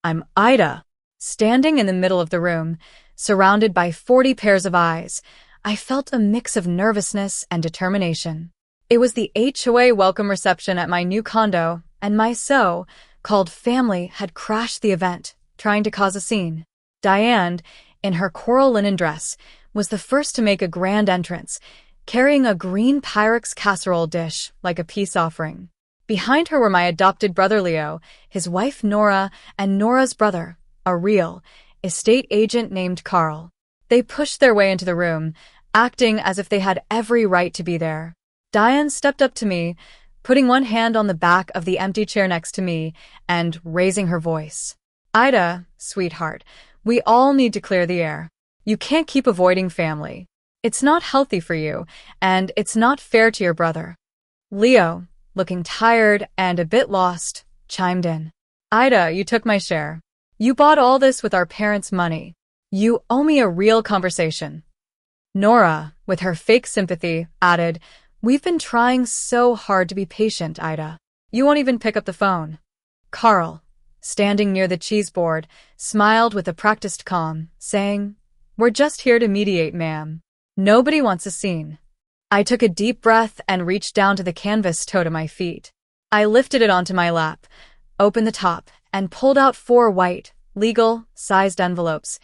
I'm Ida. Standing in the middle of the room, surrounded by 40 pairs of eyes, I felt a mix of nervousness and determination. It was the HOA welcome reception at my new condo, and my so-called family had crashed the event, trying to cause a scene. Diane, in her coral linen dress, was the first to make a grand entrance, carrying a green Pyrex casserole dish like a peace offering. Behind her were my adopted brother Leo, his wife Nora, and Nora's brother, a real estate agent named Carl. They pushed their way into the room, acting as if they had every right to be there. Diane stepped up to me, putting one hand on the back of the empty chair next to me and raising her voice. Ida, sweetheart, we all need to clear the air. You can't keep avoiding family. It's not healthy for you, and it's not fair to your brother. Leo, looking tired and a bit lost, chimed in. Ida, you took my share. You bought all this with our parents' money. You owe me a real conversation. Nora, with her fake sympathy, added, We've been trying so hard to be patient, Ida. You won't even pick up the phone. Carl, standing near the cheese board, smiled with a practiced calm, saying, We're just here to mediate, ma'am. Nobody wants a scene. I took a deep breath and reached down to the canvas toe to my feet. I lifted it onto my lap, opened the top, and pulled out 4 white, legal-sized envelopes,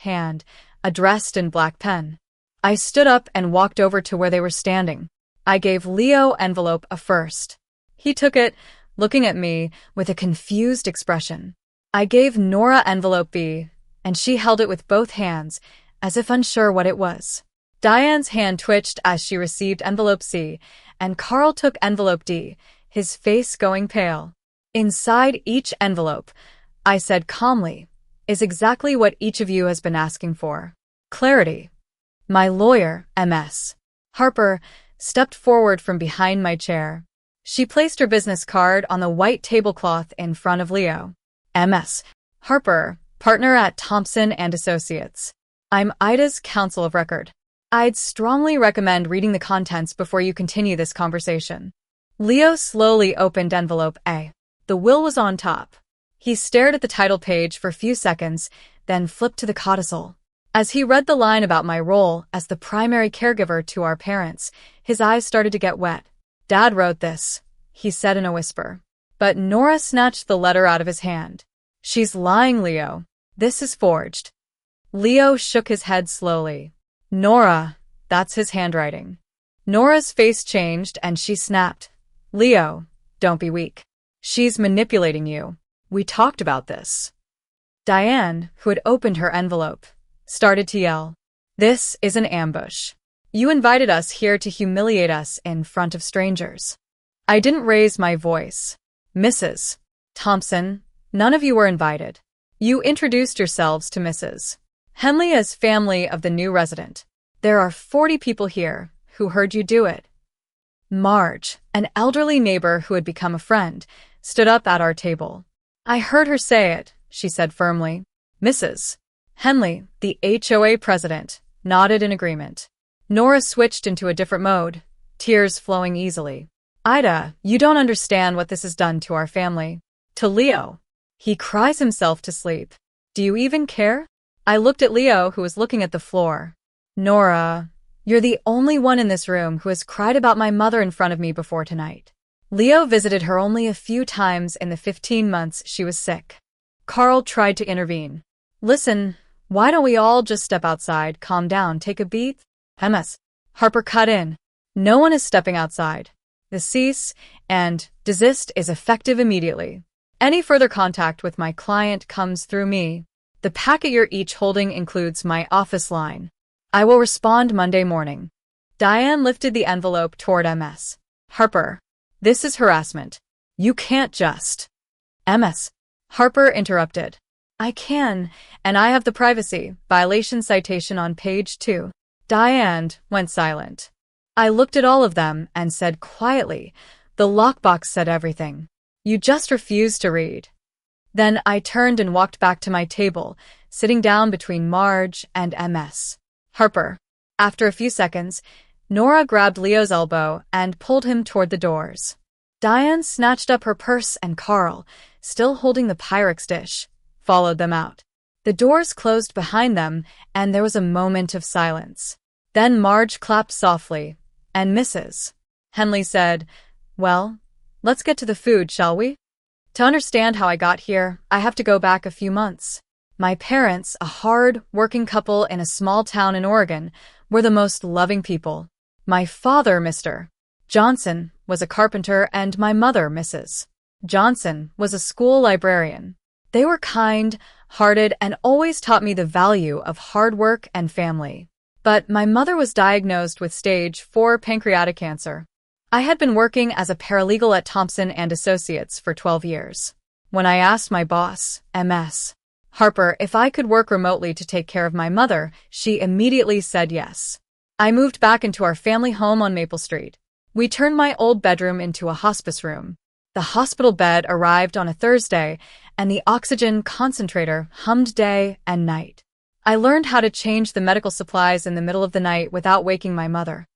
addressed in black pen. I stood up and walked over to where they were standing. I gave Leo envelope A first. He took it, looking at me with a confused expression. I gave Nora envelope B, and she held it with both hands, as if unsure what it was. Diane's hand twitched as she received envelope C, and Carl took envelope D, his face going pale. Inside each envelope, I said calmly, is exactly what each of you has been asking for. Clarity. My lawyer, MS. Harper, stepped forward from behind my chair. She placed her business card on the white tablecloth in front of Leo. MS. Harper, partner at Thompson & Associates. I'm Ida's counsel of record. I'd strongly recommend reading the contents before you continue this conversation. Leo slowly opened envelope A. The will was on top. He stared at the title page for a few seconds, then flipped to the codicil. As he read the line about my role as the primary caregiver to our parents, his eyes started to get wet. Dad wrote this, he said in a whisper. But Nora snatched the letter out of his hand. She's lying, Leo. This is forged. Leo shook his head slowly. Nora, that's his handwriting. Nora's face changed and she snapped. Leo, don't be weak. She's manipulating you. We talked about this. Diane, who had opened her envelope, started to yell. This is an ambush. You invited us here to humiliate us in front of strangers. I didn't raise my voice. Mrs. Thompson, none of you were invited. You introduced yourselves to Mrs. Henley as family of the new resident. There are 40 people here who heard you do it. Marge, an elderly neighbor who had become a friend, stood up at our table. I heard her say it, she said firmly. Mrs. Henley, the HOA president, nodded in agreement. Nora switched into a different mode, tears flowing easily. Ida, you don't understand what this has done to our family. To Leo. He cries himself to sleep. Do you even care? I looked at Leo, who was looking at the floor. Nora, you're the only one in this room who has cried about my mother in front of me before tonight. Leo visited her only a few times in the 15 months she was sick. Carl tried to intervene. Listen, why don't we all just step outside, calm down, take a beat? MS. Harper cut in. No one is stepping outside. The cease and desist is effective immediately. Any further contact with my client comes through me. The packet you're each holding includes my office line. I will respond Monday morning. Diane lifted the envelope toward MS. Harper, this is harassment. You can't just. MS. Harper interrupted. I can, and I have the privacy violation citation on page 2. Diane went silent. I looked at all of them and said quietly, the lockbox said everything. You just refused to read. Then I turned and walked back to my table, sitting down between Marge and MS. Harper. After a few seconds, Nora grabbed Leo's elbow and pulled him toward the doors. Diane snatched up her purse and Carl, still holding the Pyrex dish, followed them out. The doors closed behind them, and there was a moment of silence. Then Marge clapped softly, and Mrs. Henley said, "Well, let's get to the food, shall we?" To understand how I got here, I have to go back a few months. My parents, a hard, working couple in a small town in Oregon, were the most loving people. My father, Mr. Johnson, was a carpenter, and my mother, Mrs. Johnson, was a school librarian. They were kind, hearted, and always taught me the value of hard work and family. But my mother was diagnosed with stage 4 pancreatic cancer. I had been working as a paralegal at Thompson and Associates for 12 years. When I asked my boss, Ms. Harper, if I could work remotely to take care of my mother, she immediately said yes. I moved back into our family home on Maple Street. We turned my old bedroom into a hospice room. The hospital bed arrived on a Thursday, and the oxygen concentrator hummed day and night. I learned how to change the medical supplies in the middle of the night without waking my mother.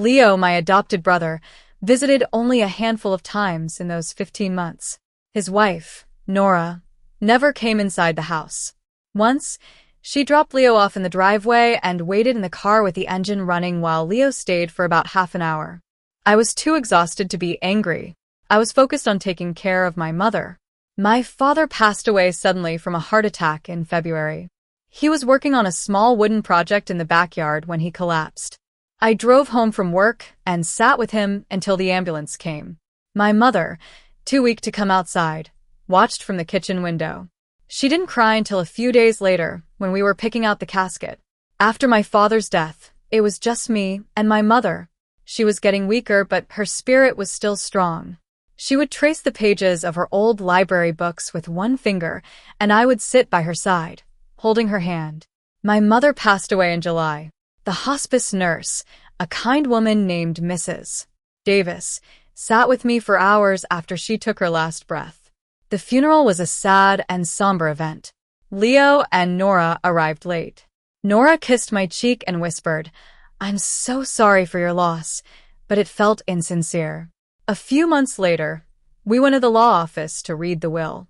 Leo, my adopted brother, visited only a handful of times in those 15 months. His wife, Nora, never came inside the house. Once, she dropped Leo off in the driveway and waited in the car with the engine running while Leo stayed for about half an hour. I was too exhausted to be angry. I was focused on taking care of my mother. My father passed away suddenly from a heart attack in February. He was working on a small wooden project in the backyard when he collapsed. I drove home from work and sat with him until the ambulance came. My mother, too weak to come outside, watched from the kitchen window. She didn't cry until a few days later when we were picking out the casket. After my father's death, it was just me and my mother. She was getting weaker, but her spirit was still strong. She would trace the pages of her old library books with one finger, and I would sit by her side, holding her hand. My mother passed away in July. The hospice nurse, a kind woman named Mrs. Davis, sat with me for hours after she took her last breath. The funeral was a sad and somber event. Leo and Nora arrived late. Nora kissed my cheek and whispered, "I'm so sorry for your loss," but it felt insincere. A few months later, we went to the law office to read the will.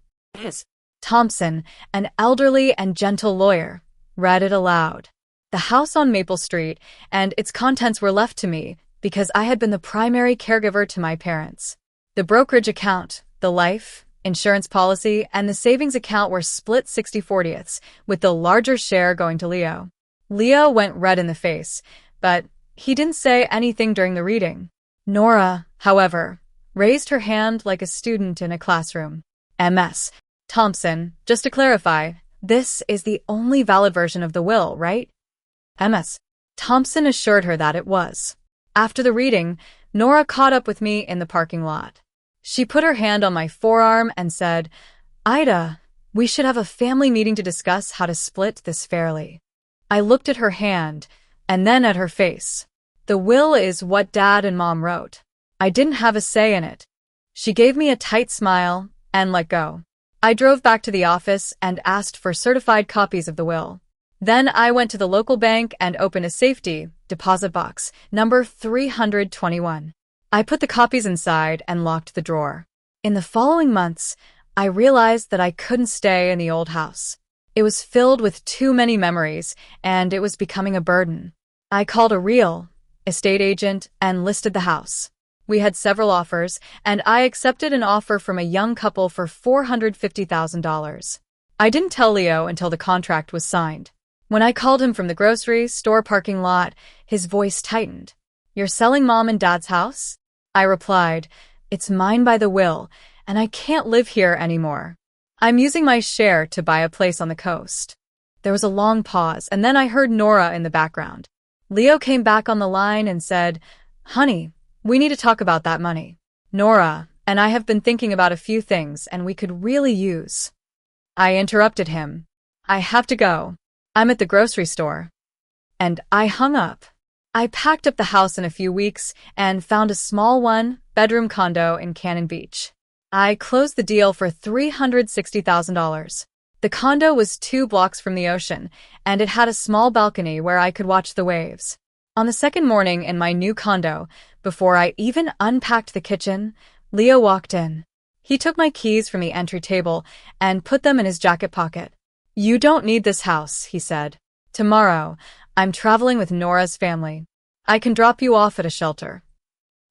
Thompson, an elderly and gentle lawyer, read it aloud. The house on Maple Street and its contents were left to me because I had been the primary caregiver to my parents. The brokerage account, the life insurance policy, and the savings account were split 60/40, with the larger share going to Leo. Leo went red in the face, but he didn't say anything during the reading. Nora, however, raised her hand like a student in a classroom. Ms. Thompson, just to clarify, this is the only valid version of the will, right? Ms. Thompson assured her that it was. After the reading, Nora caught up with me in the parking lot. She put her hand on my forearm and said, "Ida, we should have a family meeting to discuss how to split this fairly." I looked at her hand, and then at her face. The will is what Dad and Mom wrote. I didn't have a say in it. She gave me a tight smile and let go. I drove back to the office and asked for certified copies of the will. Then I went to the local bank and opened a safety deposit box, number 321. I put the copies inside and locked the drawer. In the following months, I realized that I couldn't stay in the old house. It was filled with too many memories, and it was becoming a burden. I called a real estate agent and listed the house. We had several offers, and I accepted an offer from a young couple for $450,000. I didn't tell Leo until the contract was signed. When I called him from the grocery store parking lot, his voice tightened. "You're selling Mom and Dad's house?" I replied, "It's mine by the will, and I can't live here anymore. I'm using my share to buy a place on the coast." There was a long pause, and then I heard Nora in the background. Leo came back on the line and said, "Honey, we need to talk about that money. Nora and I have been thinking about a few things, and we could really use." I interrupted him. "I have to go. I'm at the grocery store." And I hung up. I packed up the house in a few weeks and found a small one-bedroom condo in Cannon Beach. I closed the deal for $360,000. The condo was 2 blocks from the ocean, and it had a small balcony where I could watch the waves. On the second morning in my new condo, before I even unpacked the kitchen, Leo walked in. He took my keys from the entry table and put them in his jacket pocket. "You don't need this house," he said. "Tomorrow, I'm traveling with Nora's family. I can drop you off at a shelter."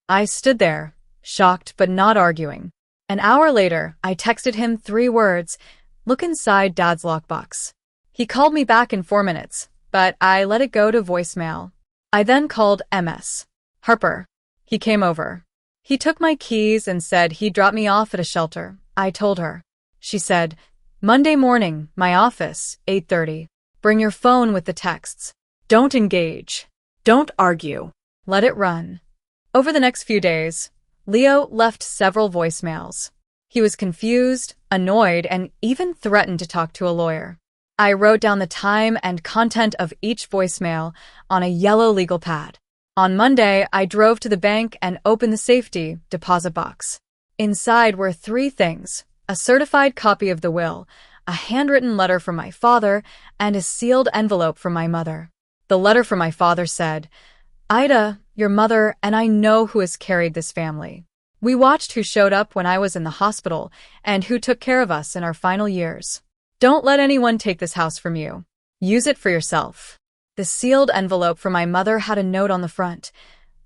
I stood there, shocked but not arguing. An hour later, I texted him 3 words: "Look inside Dad's lockbox." He called me back in 4 minutes, but I let it go to voicemail. I then called MS. Harper. He came over. He took my keys and said he'd drop me off at a shelter. I told her. She said, "Monday morning, my office, 8:30. Bring your phone with the texts. Don't engage. Don't argue. Let it run." Over the next few days, Leo left several voicemails. He was confused, annoyed, and even threatened to talk to a lawyer. I wrote down the time and content of each voicemail on a yellow legal pad. On Monday, I drove to the bank and opened the safety deposit box. Inside were 3 things: a certified copy of the will, a handwritten letter from my father, and a sealed envelope from my mother. The letter from my father said, "Ida, your mother and I know who has carried this family. We watched who showed up when I was in the hospital and who took care of us in our final years. Don't let anyone take this house from you. Use it for yourself." The sealed envelope from my mother had a note on the front: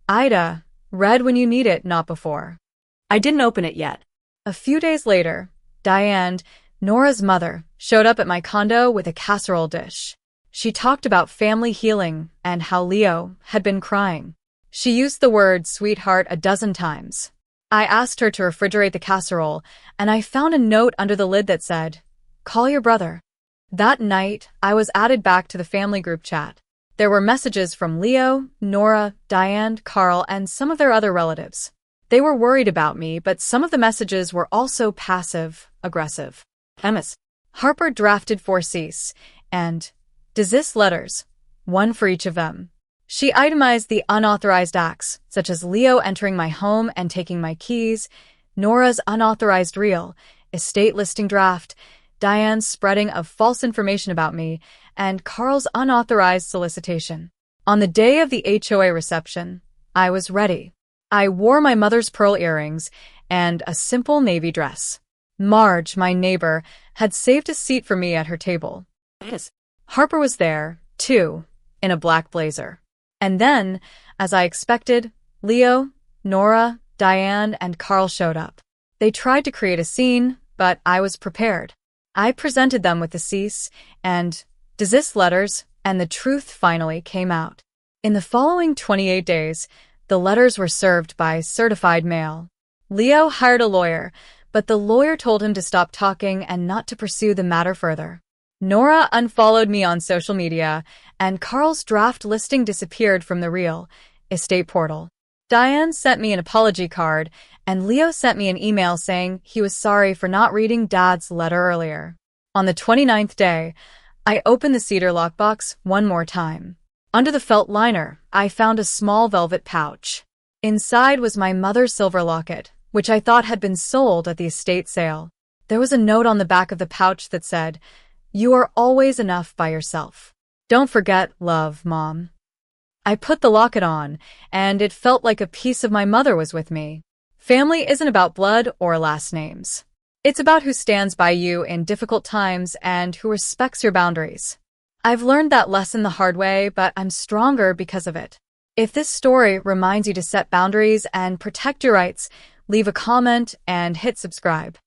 "Ida, read when you need it, not before." I didn't open it yet. A few days later, Diane, Nora's mother, showed up at my condo with a casserole dish. She talked about family healing and how Leo had been crying. She used the word sweetheart a dozen times. I asked her to refrigerate the casserole, and I found a note under the lid that said, "Call your brother." That night, I was added back to the family group chat. There were messages from Leo, Nora, Diane, Carl, and some of their other relatives. They were worried about me, but some of the messages were also passive-aggressive. MS. Harper drafted 4 Cs and desist letters, 1 for each of them. She itemized the unauthorized acts, such as Leo entering my home and taking my keys, Nora's unauthorized real estate listing draft, Diane's spreading of false information about me, and Carl's unauthorized solicitation. On the day of the HOA reception, I was ready. I wore my mother's pearl earrings and a simple navy dress. Marge, my neighbor, had saved a seat for me at her table. Harper was there, too, in a black blazer. And then, as I expected, Leo, Nora, Diane, and Carl showed up. They tried to create a scene, but I was prepared. I presented them with the cease and desist letters, and the truth finally came out. In the following 28 days, the letters were served by certified mail. Leo hired a lawyer, but the lawyer told him to stop talking and not to pursue the matter further. Nora unfollowed me on social media, and Carl's draft listing disappeared from the real estate portal. Diane sent me an apology card, and Leo sent me an email saying he was sorry for not reading Dad's letter earlier. On the 29th day, I opened the cedar lockbox one more time. Under the felt liner, I found a small velvet pouch. Inside was my mother's silver locket, which I thought had been sold at the estate sale. There was a note on the back of the pouch that said, "You are always enough by yourself. Don't forget, love, Mom." I put the locket on, and it felt like a piece of my mother was with me. Family isn't about blood or last names. It's about who stands by you in difficult times and who respects your boundaries. I've learned that lesson the hard way, but I'm stronger because of it. If this story reminds you to set boundaries and protect your rights, leave a comment and hit subscribe.